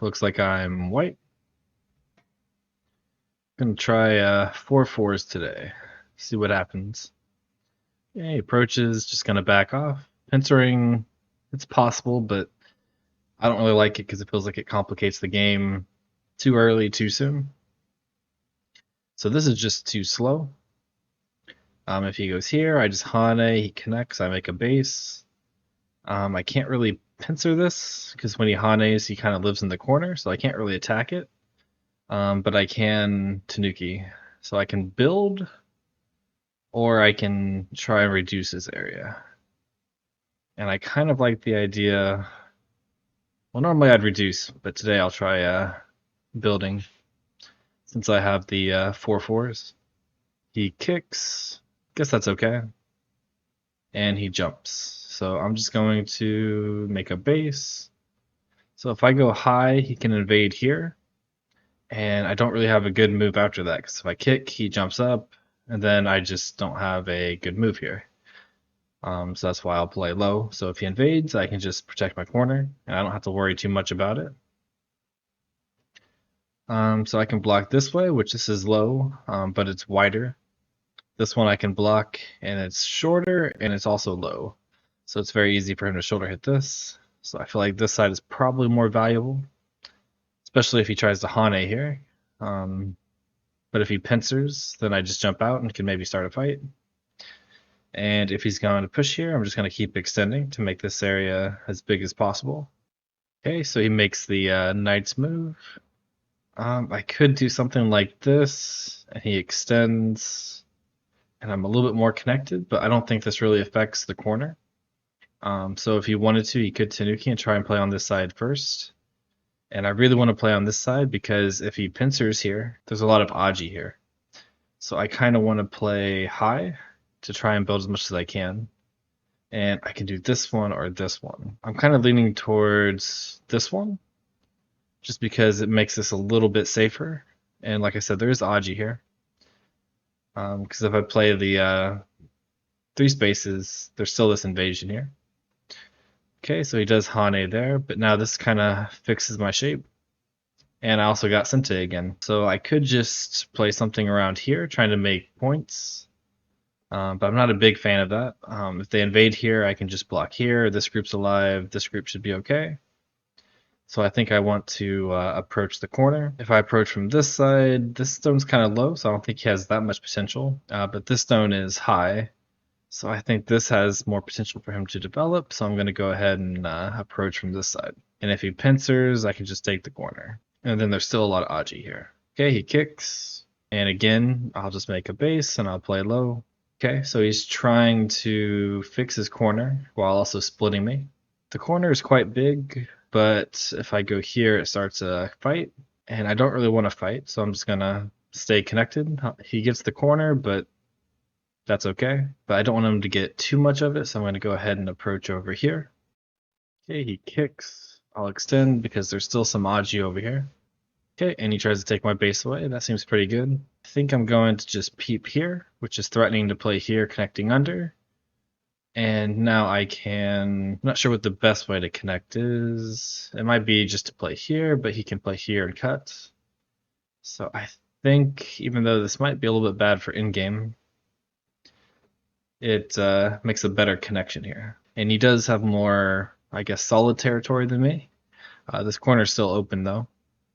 Looks like I'm white. Gonna try 4/4s today. See what happens. Yeah, he approaches, just gonna back off. Pincering, it's possible, but I don't really like it because it feels like it complicates the game too early, too soon. So this is just too slow. If he goes here, I just Hane, he connects, I make a base. I can't really pincer this because when he Hanes, he kind of lives in the corner, so I can't really attack it. But I can Tanuki. So I can build, or I can try and reduce his area. And I kind of like the idea. Well, normally I'd reduce, but today I'll try building since I have the 4/4s. He kicks. Guess that's okay. And he jumps. So I'm just going to make a base. So if I go high, he can invade here. And I don't really have a good move after that because if I kick, he jumps up, and then I just don't have a good move here. So that's why I'll play low. So if he invades, I can just protect my corner, and I don't have to worry too much about it. So I can block this way, which this is low, but it's wider. This one I can block, and it's shorter, and it's also low. So it's very easy for him to shoulder hit this. So I feel like this side is probably more valuable, especially if he tries to Hane here. But if he pincers, then I just jump out and can maybe start a fight. And if he's going to push here, I'm just going to keep extending to make this area as big as possible. Okay, so he makes the knight's move. I could do something like this, and he extends, and I'm a little bit more connected, but I don't think this really affects the corner. So if he wanted to, he could Tanuki and try and play on this side first. And I really want to play on this side because if he pincers here, there's a lot of Aji here. So I kind of want to play high to try and build as much as I can. And I can do this one or this one. I'm kind of leaning towards this one just because it makes this a little bit safer. And like I said, there is Aji here. Because if I play the 3 spaces, there's still this invasion here. Okay, so he does Hane there, but now this kind of fixes my shape. And I also got Sente again. So I could just play something around here, trying to make points. But I'm not a big fan of that. If they invade here, I can just block here. This group's alive. This group should be okay. So I think I want to approach the corner. If I approach from this side, this stone's kind of low, so I don't think he has that much potential. But this stone is high, so I think this has more potential for him to develop. So I'm going to go ahead and approach from this side. And if he pincers, I can just take the corner. And then there's still a lot of Aji here. Okay, he kicks. And again, I'll just make a base and I'll play low. Okay, so he's trying to fix his corner while also splitting me. The corner is quite big, but if I go here, it starts a fight. And I don't really want to fight, so I'm just going to stay connected. He gets the corner, but that's okay. But I don't want him to get too much of it, so I'm going to go ahead and approach over here. Okay, he kicks. I'll extend because there's still some Aji over here. Okay, and he tries to take my base away. That seems pretty good. I think I'm going to just peep here, which is threatening to play here, connecting under. And now I can... I'm not sure what the best way to connect is. It might be just to play here, but he can play here and cut. So I think, even though this might be a little bit bad for in-game, it makes a better connection here. And he does have more, I guess, solid territory than me. This corner is still open, though.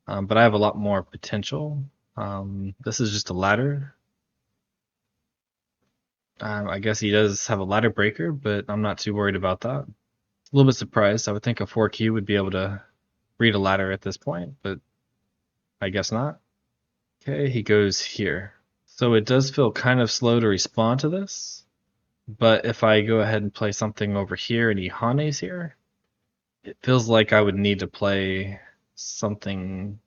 But I have a lot more potential. This is just a ladder. I guess he does have a ladder breaker, but I'm not too worried about that. A little bit surprised. I would think a 4Q would be able to read a ladder at this point, but I guess not. Okay, he goes here. So it does feel kind of slow to respond to this, but if I go ahead and play something over here and he Hanes here, it feels like I would need to play something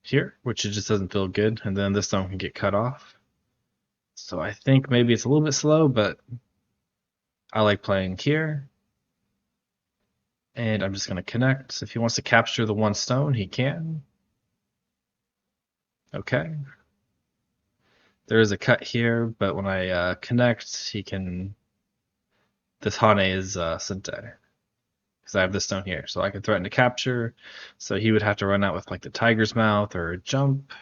here, which it just doesn't feel good, and then this stone can get cut off. So I think maybe it's a little bit slow, but I like playing here. And I'm just going to connect. If he wants to capture the one stone, he can. Okay. There is a cut here, but when I connect, he can... This Hane is Sente. because I have this stone here. So I can threaten to capture. So he would have to run out with like the tiger's mouth or jump.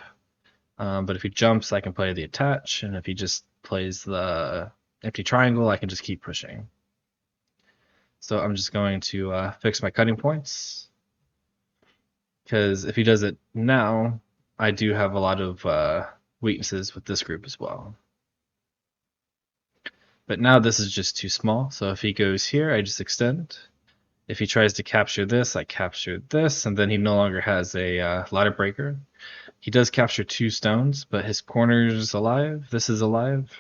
But if he jumps, I can play the attach, and if he just plays the empty triangle, I can just keep pushing. So I'm just going to fix my cutting points, because if he does it now, I do have a lot of weaknesses with this group as well. But now this is just too small, so if he goes here, I just extend. If he tries to capture this, I capture this, and then he no longer has a ladder breaker. He does capture 2 stones, but his corner's alive, this is alive,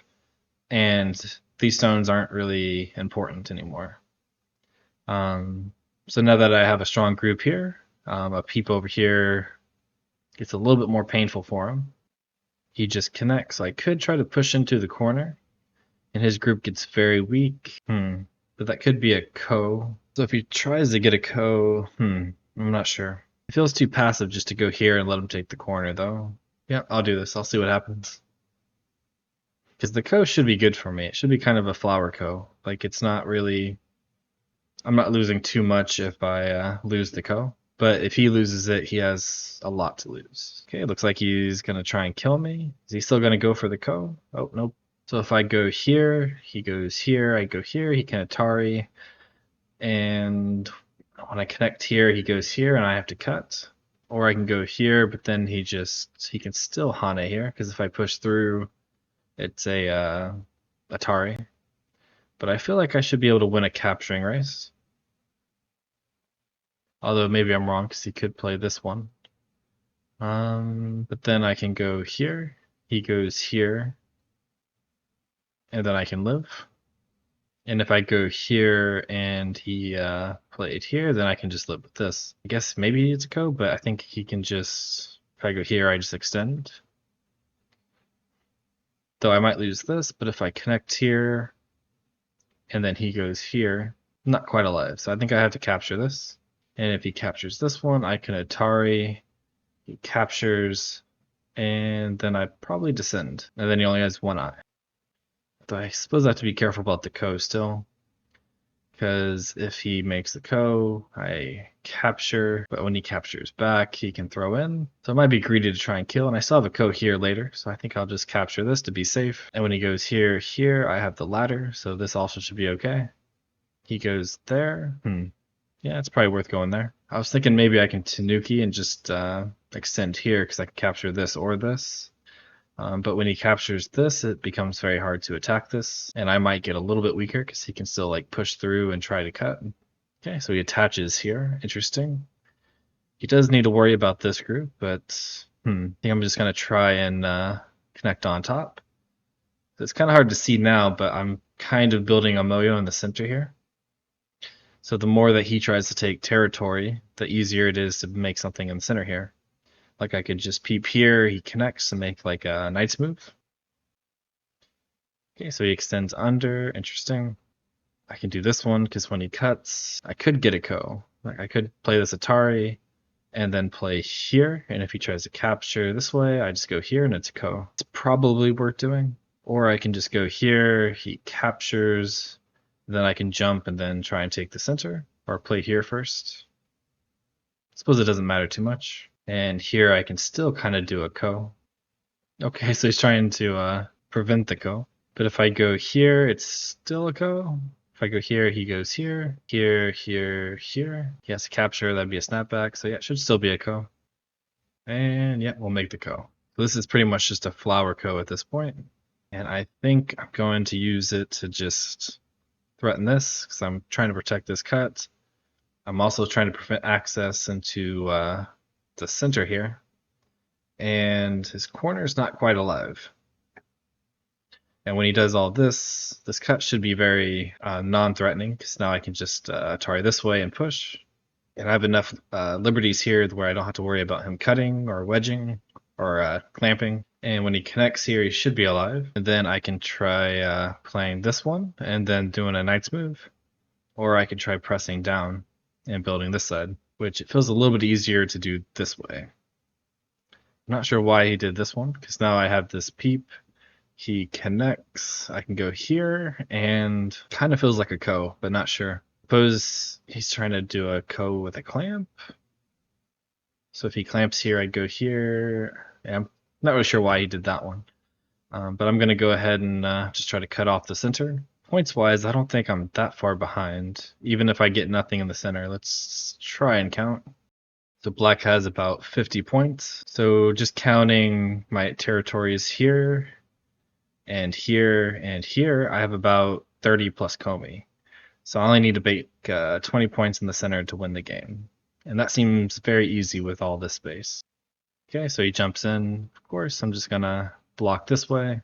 and these stones aren't really important anymore. So now that I have a strong group here, a peep over here gets a little bit more painful for him. He just connects. I could try to push into the corner, and his group gets very weak. But that could be a ko. So if he tries to get a ko, I'm not sure. It feels too passive just to go here and let him take the corner, though. Yeah, I'll do this. I'll see what happens. Because the ko should be good for me. It should be kind of a flower ko. Like, it's not really... I'm not losing too much if I lose the ko. But if he loses it, he has a lot to lose. Okay, looks like he's going to try and kill me. Is he still going to go for the ko? Oh, nope. So if I go here, he goes here, I go here, he can Atari. And when I connect here, he goes here and I have to cut. Or I can go here, but then he can still Hane here, because if I push through, it's a Atari. But I feel like I should be able to win a capturing race. Although maybe I'm wrong, because he could play this one. But then I can go here, he goes here, and then I can live. And if I go here and he played here, then I can just live with this. I guess maybe it's a ko, but I think he can just, if I go here, I just extend. Though I might lose this, but if I connect here, and then he goes here, not quite alive. So I think I have to capture this. And if he captures this one, I can Atari, he captures, and then I probably descend. And then he only has 1 eye. Though I suppose I have to be careful about the ko still. Because if he makes the ko, I capture, but when he captures back, he can throw in. So it might be greedy to try and kill, and I still have a ko here later, so I think I'll just capture this to be safe. And when he goes here, I have the ladder, so this also should be okay. He goes there. Yeah, it's probably worth going there. I was thinking maybe I can Tanuki and just extend here, because I can capture this or this. But when he captures this, it becomes very hard to attack this, and I might get a little bit weaker because he can still like push through and try to cut. Okay, so he attaches here. Interesting. He does need to worry about this group, but I think I'm just going to try and connect on top. It's kind of hard to see now, but I'm kind of building a Moyo in the center here. So the more that he tries to take territory, the easier it is to make something in the center here. Like I could just peep here, he connects and make like a knight's move. Okay, so he extends under, interesting. I can do this one because when he cuts, I could get a ko. Like I could play this Atari and then play here, and if he tries to capture this way, I just go here and it's a ko. It's probably worth doing. Or I can just go here, he captures, then I can jump and then try and take the center, or play here first. I suppose it doesn't matter too much. And here I can still kind of do a ko. Okay, so he's trying to prevent the ko. But if I go here, it's still a ko. If I go here, he goes here. Here, here, here. He has to capture, that'd be a snapback. So yeah, it should still be a ko. And yeah, we'll make the ko. So this is pretty much just a flower ko at this point. And I think I'm going to use it to just threaten this, because I'm trying to protect this cut. I'm also trying to prevent access into the center here, and his corner is not quite alive. And when he does all this, this cut should be very non-threatening, because now I can just Atari this way and push. And I have enough liberties here where I don't have to worry about him cutting or wedging or clamping. And when he connects here, he should be alive. And then I can try playing this one and then doing a knight's move. Or I could try pressing down and building this side, which it feels a little bit easier to do this way. I'm not sure why he did this one, because now I have this peep. He connects. I can go here, and kind of feels like a ko, but not sure. Suppose he's trying to do a ko with a clamp. So if he clamps here, I'd go here. Yeah, I'm not really sure why he did that one. But I'm going to go ahead and just try to cut off the center. Points wise, I don't think I'm that far behind, even if I get nothing in the center. Let's try and count. So black has about 50 points. So just counting my territories here and here and here, I have about 30 plus Comey. So I only need to make 20 points in the center to win the game. And that seems very easy with all this space. Okay, so he jumps in. Of course, I'm just going to block this way.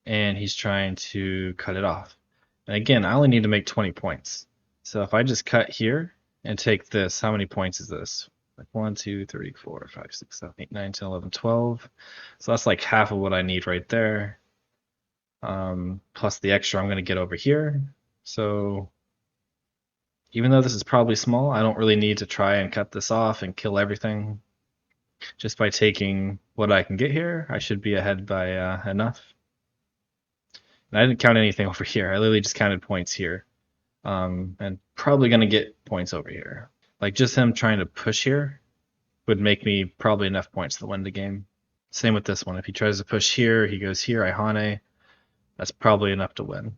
And he's trying to cut it off. And again, I only need to make 20 points. So if I just cut here and take this, how many points is this? Like 1, 2, 3, 4, 5, 6, 7, 8, 9, 10, 11, 12. So that's like half of what I need right there. Plus the extra I'm going to get over here. So even though this is probably small, I don't really need to try and cut this off and kill everything. Just by taking what I can get here, I should be ahead by enough. And I didn't count anything over here. I literally just counted points here. And probably going to get points over here. Like just him trying to push here would make me probably enough points to win the game. Same with this one. If he tries to push here, he goes here, I Hane. That's probably enough to win.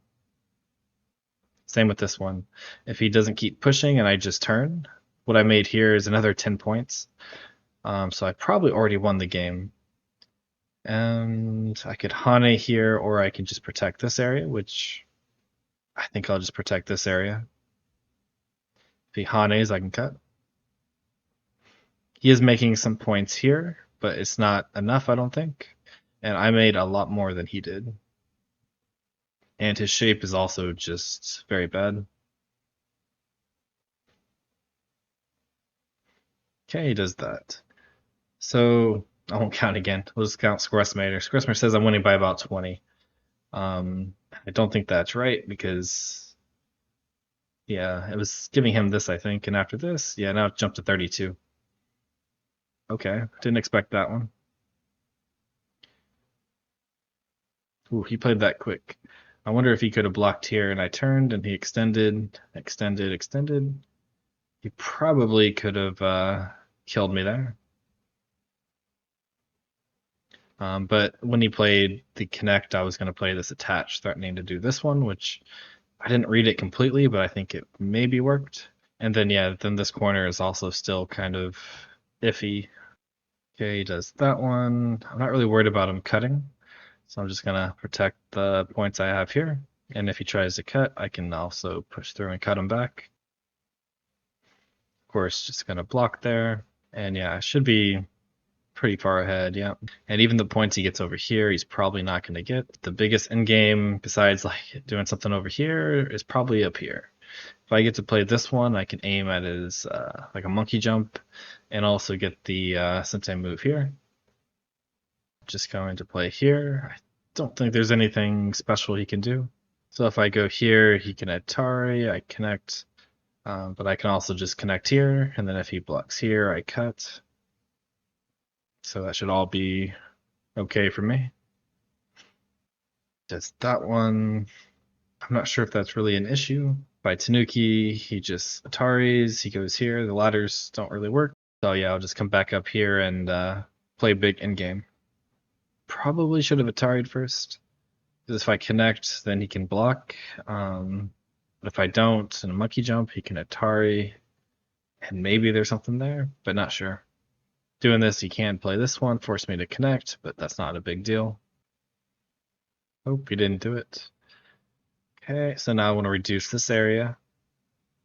Same with this one. If he doesn't keep pushing and I just turn, what I made here is another 10 points. So I probably already won the game. And I could Hane here, or I can just protect this area, which I think I'll just protect this area. If he Hanes, I can cut. He is making some points here, but it's not enough, I don't think. And I made a lot more than he did. And his shape is also just very bad. Okay, he does that. So I won't count again. We'll just count score estimator. Score estimator says I'm winning by about 20. I don't think that's right because, yeah, it was giving him this, I think. And after this, yeah, now it jumped to 32. Okay, didn't expect that one. Ooh, he played that quick. I wonder if he could have blocked here and I turned and he extended. He probably could have killed me there. But when he played the connect, I was going to play this attach, threatening to do this one, which I didn't read it completely, but I think it maybe worked. And then, yeah, then this corner is also still kind of iffy. Okay, he does that one. I'm not really worried about him cutting, so I'm just going to protect the points I have here. And if he tries to cut, I can also push through and cut him back. Of course, just going to block there. And yeah, I should be pretty far ahead, yeah. And even the points he gets over here, he's probably not going to get. The biggest end game, besides like doing something over here, is probably up here. If I get to play this one, I can aim at his like a monkey jump, and also get the sensei move here. Just going to play here. I don't think there's anything special he can do. So if I go here, he can Atari, I connect, but I can also just connect here, and then if he blocks here, I cut. So that should all be okay for me. Does that one. I'm not sure if that's really an issue. By Tanuki, he just Ataris, he goes here, the ladders don't really work. So yeah, I'll just come back up here and play big in game. Probably should have Atari'd first. Because if I connect, then he can block. But if I don't, in a monkey jump, he can Atari. And maybe there's something there, but not sure. Doing this, he can play this one, force me to connect, but that's not a big deal. Hope he didn't do it. Okay, so now I want to reduce this area.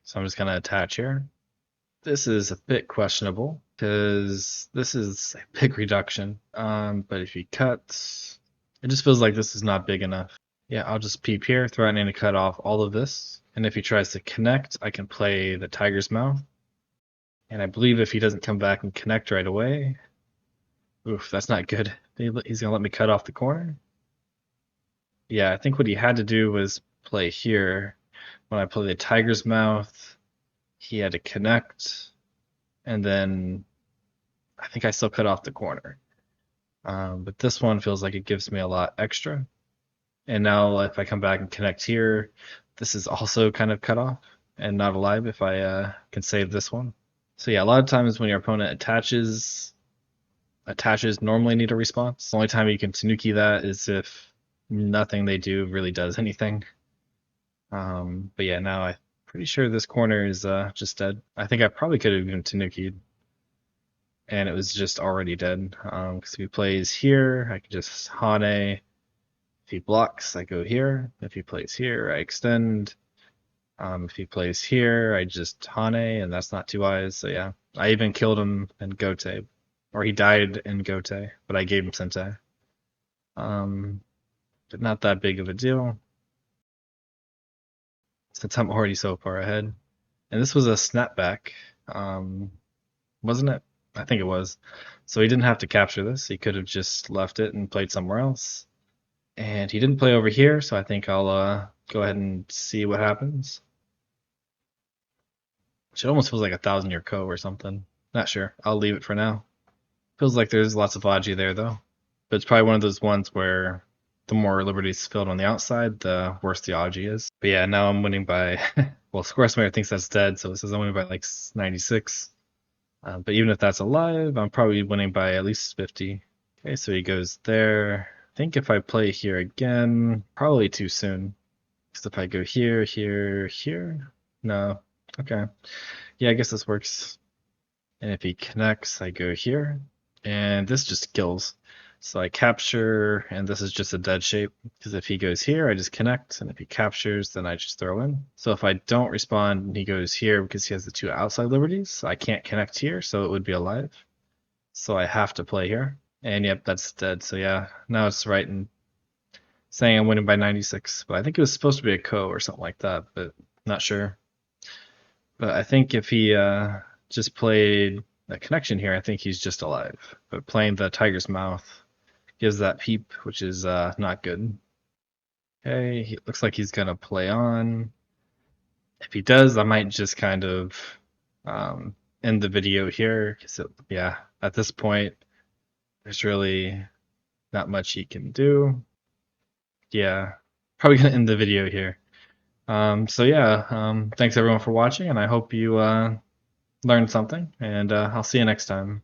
So I'm just going to attach here. This is a bit questionable because this is a big reduction. But if he cuts, it just feels like this is not big enough. Yeah, I'll just peep here, threatening to cut off all of this. And if he tries to connect, I can play the tiger's mouth. And I believe if he doesn't come back and connect right away, oof, that's not good. He's going to let me cut off the corner. Yeah, I think what he had to do was play here. When I play the tiger's mouth, he had to connect. And then I think I still cut off the corner. But this one feels like it gives me a lot extra. And now if I come back and connect here, this is also kind of cut off and not alive if I can save this one. So yeah, a lot of times when your opponent attaches normally need a response. The only time you can Tanuki that is if nothing they do really does anything. But yeah, now I'm pretty sure this corner is just dead. I think I probably could have even Tanuki'd, and it was just already dead. Because if he plays here, I can just Hane. If he blocks, I go here. If he plays here, I extend. If he plays here, I just Hane, and that's not two eyes. So yeah, I even killed him in Gote, or he died in Gote, but I gave him Sente. Um, but not that big of a deal since I'm already so far ahead. And this was a snapback, wasn't it? I think it was. So he didn't have to capture this. He could have just left it and played somewhere else. And he didn't play over here, so I think I'll go ahead and see what happens. It almost feels like a 1,000-year ko or something. Not sure. I'll leave it for now. Feels like there's lots of Aji there, though. But it's probably one of those ones where the more liberties filled on the outside, the worse the Aji is. But yeah, now I'm winning by... well, Squaresmear thinks that's dead, so it says I'm winning by like 96. But even if that's alive, I'm probably winning by at least 50. Okay, so he goes there. I think if I play here again, probably too soon. Because if I go here, here, here... No. Okay. Yeah, I guess this works. And if he connects, I go here. And this just kills. So I capture, and this is just a dead shape. Because if he goes here, I just connect. And if he captures, then I just throw in. So if I don't respond, he goes here because he has the two outside liberties. I can't connect here, so it would be alive. So I have to play here. And yep, that's dead. So yeah, now it's right in saying I'm winning by 96. But I think it was supposed to be a ko or something like that, but not sure. But I think if he just played a connection here, I think he's just alive. But playing the tiger's mouth gives that peep, which is not good. Okay, he looks like he's gonna play on. If he does, I might just kind of end the video here. So yeah, at this point, there's really not much he can do. Yeah, probably gonna end the video here. So yeah, thanks everyone for watching, and I hope you learned something, and I'll see you next time.